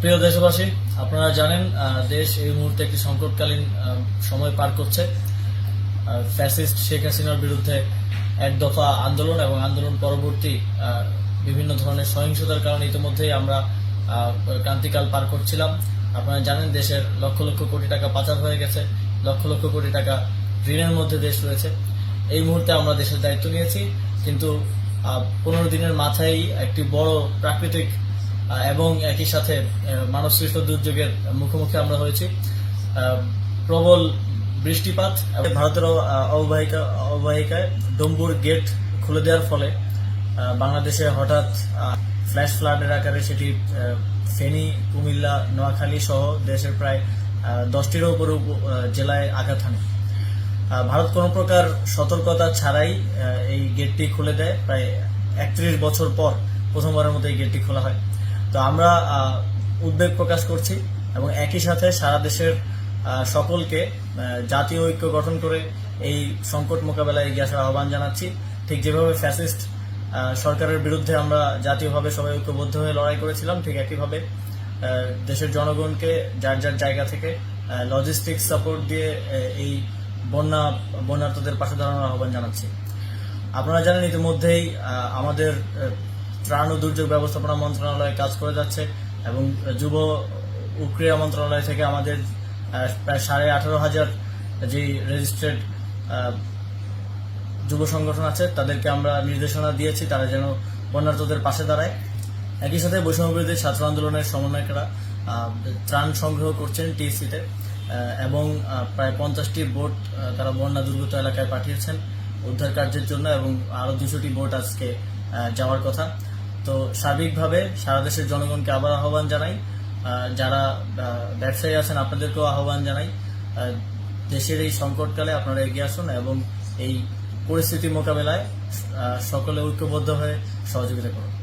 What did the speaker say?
প্রিয় দেশবাসী, আপনারা জানেন দেশ এই মুহূর্তে একটি সংকটকালীন সময় পার করছে। ফ্যাসিস্ট শেখ হাসিনার বিরুদ্ধে এক দফা আন্দোলন এবং আন্দোলন পরবর্তী বিভিন্ন ধরনের সহিংসতার কারণে ইতিমধ্যেই আমরা ক্রান্তিকাল পার করছিলাম। আপনারা জানেন দেশের লক্ষ লক্ষ কোটি টাকা পাচার হয়ে গেছে, লক্ষ লক্ষ কোটি টাকা ঋণের মধ্যে দেশ রয়েছে। এই মুহূর্তে আমরা দেশের দায়িত্ব নিয়েছি, কিন্তু 15 দিনের মাথায় একটি বড় প্রাকৃতিক এবং একই সাথে মানবসৃষ্ট দুর্যোগের মুখোমুখি আমরা হয়েছি। প্রবল বৃষ্টিপাত এবং ভারতের অববাহিকায় ডম্বুর গেট খুলে দেওয়ার ফলে বাংলাদেশে হঠাৎ ফ্ল্যাশ ফ্লাডের আকারে সেটি ফেনী, কুমিল্লা, নোয়াখালী সহ দেশের প্রায় 10টিরও উপরে জেলায় আঘাত হানে। ভারত কোনো প্রকার সতর্কতা ছাড়াই এই গেটটি খুলে দেয়। প্রায় 31 বছর পর প্রথমবারের মতো এই গেটটি খোলা হয়। তো আমরা উদ্বেগ প্রকাশ করছি এবং একই সাথে সারা দেশের সকলকে জাতীয় ঐক্য গঠন করে এই সংকট মোকাবেলায় এগিয়ে আসার আহ্বান জানাচ্ছি। ঠিক যেভাবে ফ্যাসিস্ট সরকারের বিরুদ্ধে আমরা জাতীয়ভাবে সবাই ঐক্যবদ্ধ হয়ে লড়াই করেছিলাম, ঠিক একইভাবে দেশের জনগণকে যার যার জায়গা থেকে লজিস্টিক সাপোর্ট দিয়ে এই বন্যার্তদের পাশে দাঁড়ানোর আহ্বান জানাচ্ছি। আপনারা জানেন ইতিমধ্যেই আমাদের ত্রাণ ও দুর্যোগ ব্যবস্থাপনা মন্ত্রণালয় কাজ করে যাচ্ছে এবং যুব ও ক্রীড়া মন্ত্রণালয় থেকে আমাদের প্রায় 18,500 যে রেজিস্ট্রেড যুব সংগঠন আছে তাদেরকে আমরা নির্দেশনা দিয়েছি তারা যেন বন্যার্তদের পাশে দাঁড়ায়। একই সাথে বৈষম্যবিরোধী ছাত্র আন্দোলনের সমন্বয়করা ত্রাণ সংগ্রহ করছেন টিএসসিতে এবং প্রায় 50টি বোট তারা বন্যা দুর্গত এলাকায় পাঠিয়েছেন উদ্ধার কার্যের জন্য এবং আরও 200টি বোট আজকে যাওয়ার কথা। তো সার্বিকভাবে সারা দেশের জনগণকে আবার আহ্বান জানাই, যারা ব্যবসায়ী আছেন আপনাদেরকেও আহ্বান জানাই, দেশের এই সংকটকালে আপনারা এগিয়ে আসুন এবং এই পরিস্থিতি মোকাবেলায় সকলে ঐক্যবদ্ধ হয়ে সহযোগিতা করুন।